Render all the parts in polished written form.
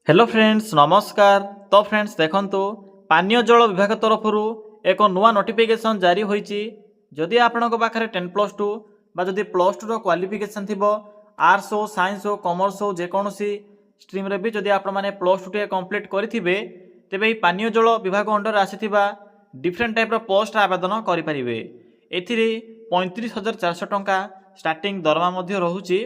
Hello friends नमस्कार। तो friends देखंतु पानीय जल विभाग तरफ एक नुआ नोटिफिकेशन जारी होईची। जदि आपनको पाखरे 10+2 बा जदि +2 रो क्वालिफिकेशन थिबो आर्ट्स हो साइंस हो कॉमर्स हो जेकोसी स्ट्रीम रे भी जदि आपण माने +2 टे कंप्लीट करिथिबे तेबे पानीय जल विभाग अंडर आसीथिबा डिफरेंट टाइप रो पोस्ट आवेदन करि परिबे। एथिरे 35,400 टंका स्टार्टिंग दरमा मध्ये रहूची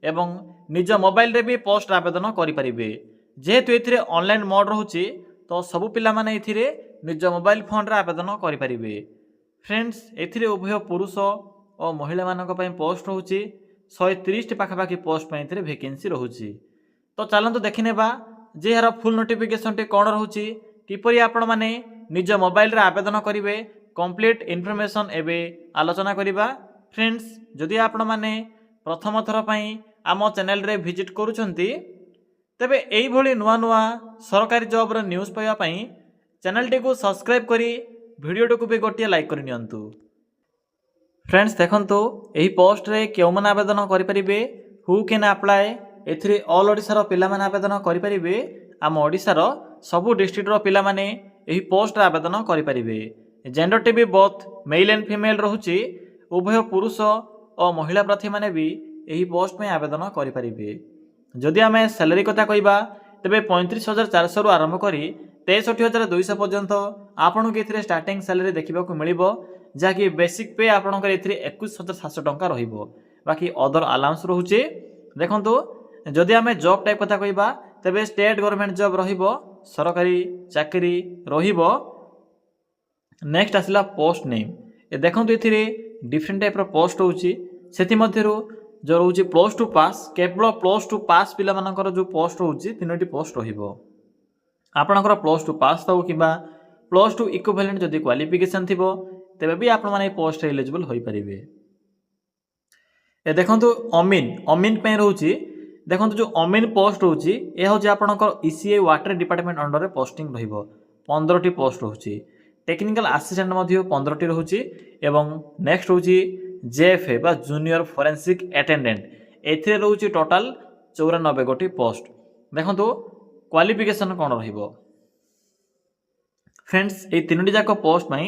एवं निज मोबाइल रे भी पोस्ट आवेदन करि परिबे। जेहेतु ये ऑनलाइन मोड रोचे तो सबू पिला माने एथिरे निज मोबाइल फोन रे आवेदन करें। फ्रेंड्स एथिरे उभय पुरुष और महिला मानक पई पोस्ट रोचे 130 पाखापाखि पोस्ट पई एथिरे वैकेंसी रोचे। तो चलतु देखिनेबा जे यार फुल नोटिफिकेशन टे कौन रोचे किपरि आपण माने निज मोबाइल रे आवेदन करेंगे कंप्लीट इनफॉरमेशन एबे आलोचना करिबा। फ्रेंड्स जदि आपण माने प्रथम थर पई आम चैनल रे विजिट करूछंती तेबे एई भली नुआ नुआ सरकारी जॉब रो न्यूज़ पाइबा पई चैनल टी को सब्सक्राइब करी वीडियो टी को भी गोटिए लाइक करि नियंतु। फ्रेंड्स देखंतु एही पोस्ट रे केउ मन आवेदन करि परिबे हु कैन अप्लाई एथिरे ऑल ओडिसा रो पिला माने आवेदन करि परिबे। आम ओडिसा रो सबु डिस्ट्रिक्ट रो पिला माने एही पोस्ट रे आवेदन करि परिबे। जेंडर टी भी बोथ मेल एंड फीमेल रहूची उभय पुरुष और महिला प्रार्थी माने भी एही पोस्ट में आवेदन करि परिबे। जदि आम सैलरी कथा कहवा तेरे 35,400 आरंभ कर 63,200 पर्यंत आपन को स्टार्टिंग सैलरी देखा मिल जहाँकि बेसिक पे आपंकर 21,700 टंका बाकी अदर अलाउंस रोचे। देखो जदि आम जॉब टाइप कथा कहवा तेरे स्टेट गवर्नमेंट जॉब सरकारी चाकरी नेक्स्ट आसला पोस्ट नेम। देखो ये डिफरेंट टाइप पोस्ट होची जो रोचे +2 पास केवल +2 पास पिला मानकर जो पोस्ट रोचे 3टी पोस्ट रहिबो। आपनकर +2 पास थाउ कि +2 इक्विवेलेंट जदि क्वालिफिकेशन थिबो तेबे भी आपण माने पोस्ट एलिजिबल होई परिबे। ए देखंतु अमीन पे रोचे। देखंतु जो अमीन पोस्ट रोचे ए हो जे आपनकर ईसीए वाटर डिपार्टमेंट अंडर रे पोस्टिंग रहिबो। 15टी पोस्ट रोचे। टेक्निकल असिस्टेंट मध्ये 15टी रोचे एवं नेक्स्ट रोचे जेएफए बा जूनियर फोरेंसिक अटेंडेंट एथिरे रोचे टोटल 94 गोटी पोस्ट। देखंतु क्वालिफिकेशन कोन रहिबो। फ्रेंड्स ए तीनोटी जाक पोस्ट में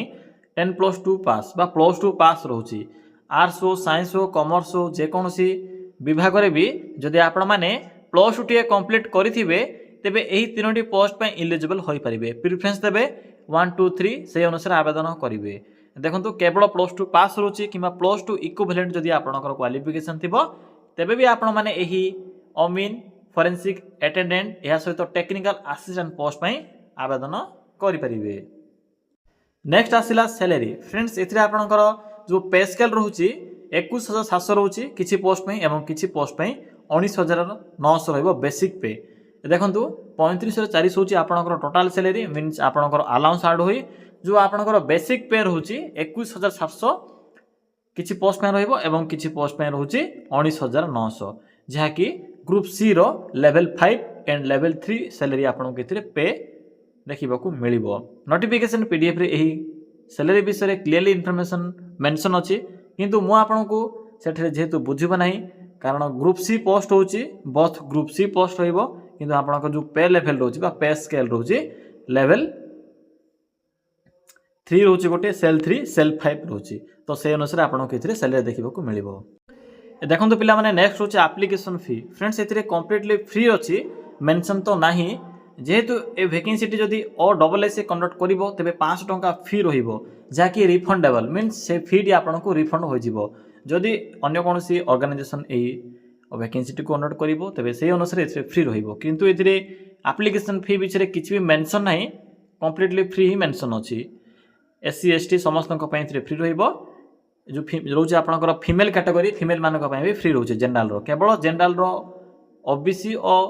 10+2 पास बा +2 पास रोचे। आर्ट्स हो साइंस हो कॉमर्स हो जेकोसी विभाग रे भी जदि आपण माने +2 टी कंप्लीट करिथिबे तेबे एही तीनोटी पोस्ट पे एलिजिबल होई परिबे। प्रेफरेंस देबे 1 2 3 से अनुसार आवेदन करिवे। देखो केवल +2 पास रोचे कि +2 इक्विवेलेंट जदि आपनकर क्वालिफिकेशन थिबो तेबे भी आपण माने एही अमीन फोरेंसिक अटेंडेंट या सहित टेक्निकल असिस्टेंट पोस्ट पे आवेदन करि परिबे। Next आसिला salary. फ्रेंड्स एथिरे आपनकर जो पे स्केल रहउची 21,700 रहउची किछि पोस्ट पे एवं किछि पोस्ट पे 19,900 रहइबो बेसिक पे। देखंतु 35,400 होची आपनकर टोटल सैलरी मींस आपनकर अलाउंस ऐड होई जो आपनकर बेसिक पे रहउची 21,700 किछि पोस्ट पे रहइबो एवं किछि पोस्ट पे रहउची 19,900 जहा कि ग्रुप सी रो लेवल 5 एंड लेवल 3 सैलरी आपन केथिरे पे देखिबा को मिलिबो। नोटिफिकेशन पीडीएफ रे एही सैलरी विषय क्लियरली इन्फॉर्मेशन मेंशन अछि किंतु मु आपन को सेठरे जेहेतु बुझिबो नाही कारण ग्रुप सी पोस्ट होची बोथ ग्रुप सी पोस्ट रहइबो किंतु आपन जो पे लेवल रोची बा पे स्केल रोची लेवल 3 रोचे गोटे सेल 3 सेल 5 रोची तो से अनुसार आपन को एथिरे सैलरी देखिबा को मिलिबो। देखंतु पिला माने नेक्स्ट रोचे एप्लीकेशन फी। फ्रेंड्स एथिरे कंप्लीटली फ्री अछि मेंशन तो नाही जेहेतु ए वैकेंसी जदि OSS कंडक्ट करिवो तबे 500 टंका फी रहिबो जा कि रिफंडेबल मींस से फी डी आपन को रिफंड हो जिवो। जदि अन्य कोनोसी ऑर्गेनाइजेशन ए वैकेंसी टी कंडक्ट करिवो तबे से अनुसार एथिरे फ्री रहिबो किंतु एथिरे एप्लीकेशन फी बिचरे किछि भी मेंशन नाही कंप्लीटली फ्री ही मेंशन अछि। SC ST समस्त फ्री रहिबो जो रोचे आपनकर फीमेल कैटेगरी फीमेल मानक भी फ्री रोचे जनरल रो केवल जनरल रो ओबीसी और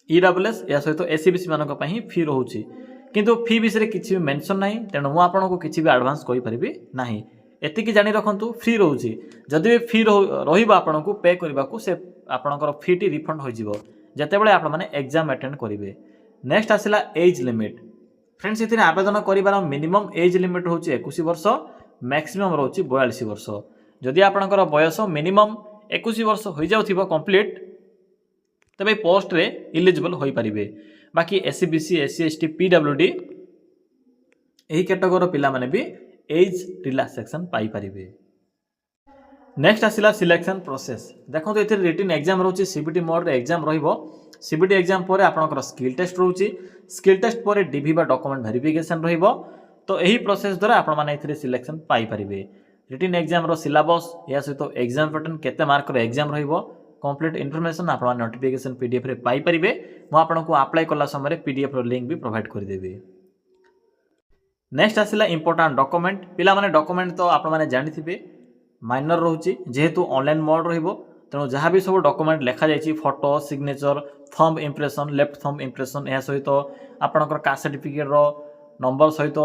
EWS या सहित SCBC मानक ही फ्री रोचे किंतु फी विषय किछि मेंशन नाही तेणु मु आपन को किछि भी एडवांस कहि परिबि नाही। एतिकी जानि रखंतु फ्री रोचे जदि भी फ्री रहिबा आपन को पे करबा को से आपनकर फी टी रिफंड हो जिवो जते बेले आपण माने एग्जाम अटेंड करिवे। नेक्स्ट आसिला एज लिमिट। फ्रेंड्स इथिने आवेदन करिबार मिनिमम एज लिमिट होची 21 वर्ष मैक्सिमम रोची 42 वर्ष। जदि आपनकर बयस मिनिमम 21 वर्ष हो जाउथिबो कंप्लीट तेज पोस्ट रे इलिजिबल हो पारे। बाकी SC BC SC ST PWD यही कैटेगोरी पिला माने भी एज रिलैक्सेशन पाई परिबे। नेक्स्ट आसिला सिलेक्शन प्रोसेस। देखो ये रिटन एग्जाम रोचे सीबीटी मोड रे एग्जाम रहिबो। सीबीटी एग्जाम पर आपनकर स्किल टेस्ट रोचे। स्किल टेस्ट पर डीवी बा डॉक्यूमेंट वेरिफिकेशन रहिबो। तो यही प्रोसेस द्वारा आपण माने एथिरे सिलेक्शन पाई परिबे। रिटन एग्जाम रो सिलेबस या सहित एग्जाम पैटर्न केते मार्क रो एग्जाम रहिबो कंप्लीट इन्फॉर्मेशन आपण माने नोटिफिकेशन पीडीएफ रे पाई परिबे। मो आपनको अप्लाई करला समय पीडीएफ रो लिंक भी प्रोवाइड कर देबे। नेक्स्ट आसिला इंपोर्टेंट डॉक्यूमेंट। पिला माने डॉक्यूमेंट तो आपण माने जानि थिबे माइनर रोचे जेहेतु ऑनलाइन मोड रहिबो तेणु जहाँ भी सब डॉक्यूमेंट लिखा जाइए photo signature thumb impression left thumb impression यह सहित आपणकर कास्ट सर्टिफिकेट रो नंबर सहित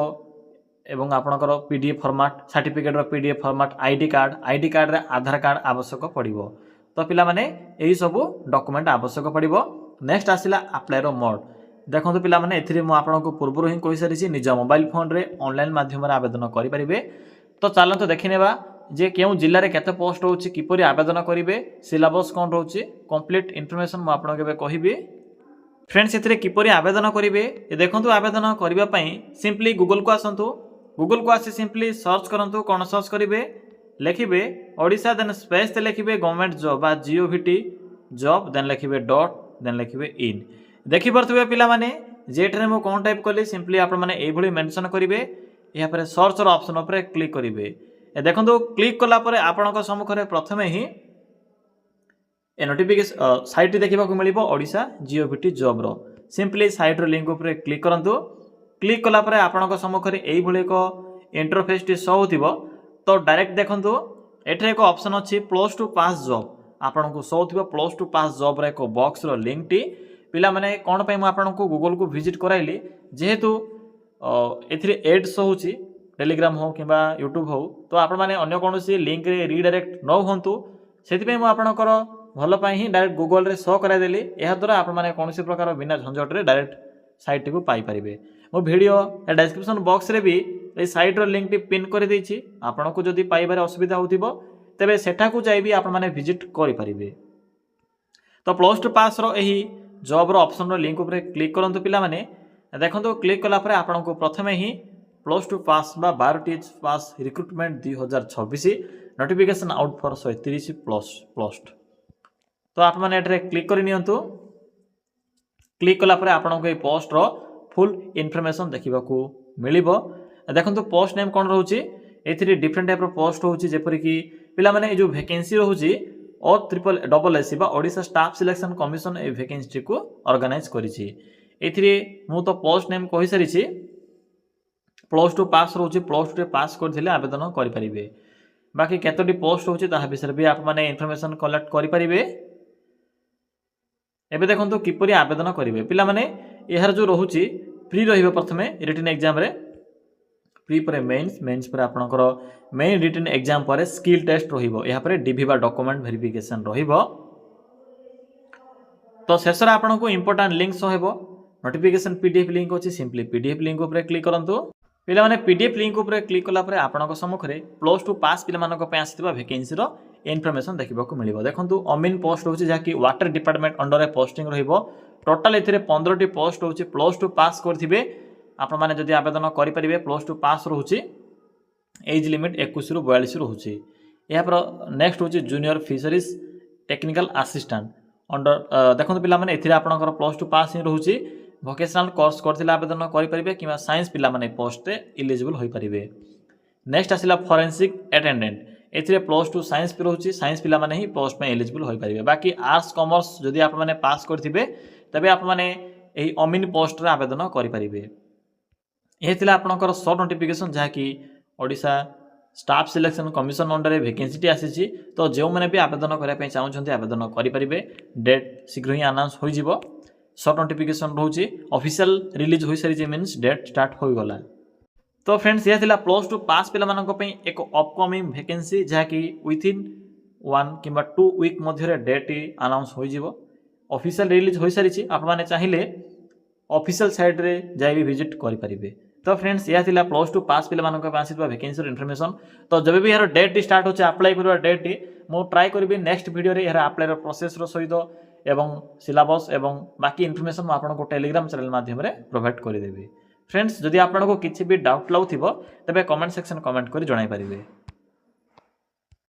एवं आपणकर पीडीएफ फॉर्मेट सर्टिफिकेट रो पीडीएफ फॉर्मेट आईडी कार्ड रे आधार कार्ड आवश्यक पड़िबो। तो पिला माने एही सब डॉक्यूमेंट आवश्यक पड़िबो। नेक्स्ट आसिला अप्लाई रो मोड। देखो पिला माने एथिरे मु आपनको पूर्व ही कहि सारिछि निज मोबाइल फोन रे ऑनलाइन माध्यम रे आवेदन करि परिबे। तो चलतो देखिनेबा जे केउ जिल्ला रे केते पोस्ट होछि किपरि आवेदन करिवे सिलेबस कोन रहउछि कंप्लीट इन्फॉर्मेशन मु आपन केबे कहिबी। फ्रेंड्स एथिरे किपरि आवेदन करिवे ए देखंतु आवेदन करिवा पई सिंपली गूगल को आसंतु। गूगल को आसी सिंपली सर्च करंतु कोन सर्च करिवे लिखिबे ओडिशा देन स्पेस ते लिखिबे गवर्नमेंट जॉब बा जीओवीटी जॉब देन लिखिबे डॉट देन लिखिबे इन। देखि परथबे पिला माने जेठरे मु कोन टाइप करली सिंपली आपन माने एई भली मेंशन करिवे या पर सर्च रो ऑप्शन ऊपर क्लिक करिवे। ए देखंतु क्लिक कला परे आपनक सम्मुखरे प्रथमे ही ए नोटिफिकेशन साइट देखिबा को मिलिबो ओडिशा जीओवीटी जॉब रो। सिंपली साइट रो लिंक ऊपर क्लिक करंतु। क्लिक कला परे आपनक सम्मुखरे एई भली एक इंटरफेस टी शो होतिबो। तो डायरेक्ट देखंतु एठरे एक ऑप्शन अछि प्लस टू पास जॉब आपनक शो होतिबो। प्लस टू पास जॉब रे एक बॉक्स रो लिंक टी पिला माने कोन पय म आपनक गूगल को विजिट कराइली जेहेतु एथिरे एड शो होछि टेलीग्राम हो कि यूट्यूब हो तो आपण मैंने अन्य कौन लिंक रे रिडायरेक्ट न हूँ से आपणकर भल ही डायरेक्ट गूगल रे शो कराइदेली। यह द्वारा आपण मैंने कौन प्रकार बिना झंझट रे डायरेक्ट साइट को पाई परिबे। मो वीडियो डिस्क्रिप्शन बॉक्स रे भी ए साइट रो लिंक टी पिन कर देछि। आपण को जदी पाइबारे असुविधा होतिबो तेबे सेठा को जाई भी आपण माने विजिट करि परिबे। तो प्लस टू पास रो एही जॉब रो ऑप्शन रो लिंक ऊपर क्लिक करंतु पिला माने देखंतु क्लिक कला परे आपण को प्रथमे ही प्लस टू पास बा 12 pass recruitment 2026 notification out for 130 post. तो आप मैंने एठरे क्लिक कर नियंतु। क्लिक कला परे आपन को पोस्ट रो फुल इन्फॉर्मेशन देखिबा को मिलिबो। देखंतु पोस्ट नेम कोन रहउची एथिरे डिफरेंट टाइप रो पोस्ट होउची जेपरि कि पिला माने ए जो वैकेंसी रहउची और SSS बा ओडिशा स्टाफ सिलेक्शन कमिशन ए वैकेंसी को ऑर्गेनाइज करिछि। एथिरे मु तो पोस्ट नेम कहि सारिछि प्लस टू पास रोचे प्लस टू पास करथिले आवेदन करि परिबे। बाकी केतोटी पोस्ट होची ताहा विषय भी आप माने इन्फॉर्मेशन कलेक्ट करि परिबे। एबे देखंतु किपरि आवेदन करिवे पिला माने एहर जो रहउची प्री रहिबे प्रथमे रिटन एग्जाम रे प्री पर मेंस पर आपनकर मेन रिटन एग्जाम पर स्किल टेस्ट रहिबो। एहा पर डीवी बा डॉक्यूमेंट वेरिफिकेशन रहिबो। तो शेषर आपनको इंपोर्टेंट लिंक सो हेबो नोटिफिकेशन पीडीएफ लिंक अछि सिंपली पीडीएफ लिंक ऊपर क्लिक करंतु। पिला माने पीडीएफ लिंक ऊपर क्लिक कला परे आपनक सम्मुखरे प्लस टू पास पिला मानक पे आसीबा वैकेंसी रो इन्फॉर्मेशन देखिबा को मिलिबो। देखंतु अमीन पोस्ट होची जाकी वाटर डिपार्टमेंट अंडर रे पोस्टिंग रहिबो। टोटल एथिरे 15 टी पोस्ट होची प्लस टू पास करथिबे आपण माने जदी आवेदन करि परिबे। प्लस टू पास रहउची एज लिमिट 21 रु 42 रहउची। या पर नेक्स्ट होची junior fisheries technical assistant under देखंतु पिला माने एथिरे आपनकर प्लस टू पास ही रहउची। वोकेशनल कोर्स करथिले आवेदन करि परिबे किबा साइंस पिला माने पोस्ट रे एलिजिबल होई परिबे। नेक्स्ट आसिला फोरेंसिक अटेंडेंट एथिरे प्लस टू साइंस पे रहउची साइंस पिला माने ही पोस्ट में एलिजिबल होई परिबे। बाकी आर्ट्स कॉमर्स जदी आप माने पास करथिबे तबे आप माने एही अमीन पोस्ट रे आवेदन करि परिबे। एही थिला आपनकर शॉर्ट नोटिफिकेशन जहा कि Odisha staff selection commission under रे वैकेंसी टी आसीची। तो जे माने भी आवेदन करिया पे चाहउछन्ते आवेदन करि परिबे। डेट शीघ्र ही अनाउंस होई जिवो। शॉर्ट नोटिफिकेशन रहउची ऑफिशियल रिलीज होई सारी जे मींस डेट स्टार्ट होई गला। तो फ्रेंड्स यह थिला प्लस टू पास पिला मानक पे एक अपकमिंग वैकेंसी जहा कि विथ इन 1 किबा 2 वीक मध्य रे डेट अनाउंस होई जिवो। ऑफिशियल रिलीज होई सारी छी आप माने चाहिले ऑफिशियल साइट रे जाई भी विजिट करि परिबे। तो फ्रेंड्स यह थिला प्लस टू पास पिला मानक पे आसीबा वैकेंसी रो इन्फॉर्मेशन। तो जब भी यार डेट स्टार्ट होचे अप्लाई करबा डेट मो ट्राई करबी नेक्स्ट वीडियो रे यार अप्लाई रो प्रोसेस रो सहित एवं सिलेबस एवं बाकी इनफॉरमेशन मैं आपको टेलीग्राम चैनल माध्यम प्रोवाइड करदेवी। फ्रेंड्स जदि आपको किसी भी डाउट लाଗୁଥିବ तेबे कमेंट सेक्शन कमेंट कर जणाई पारिबे।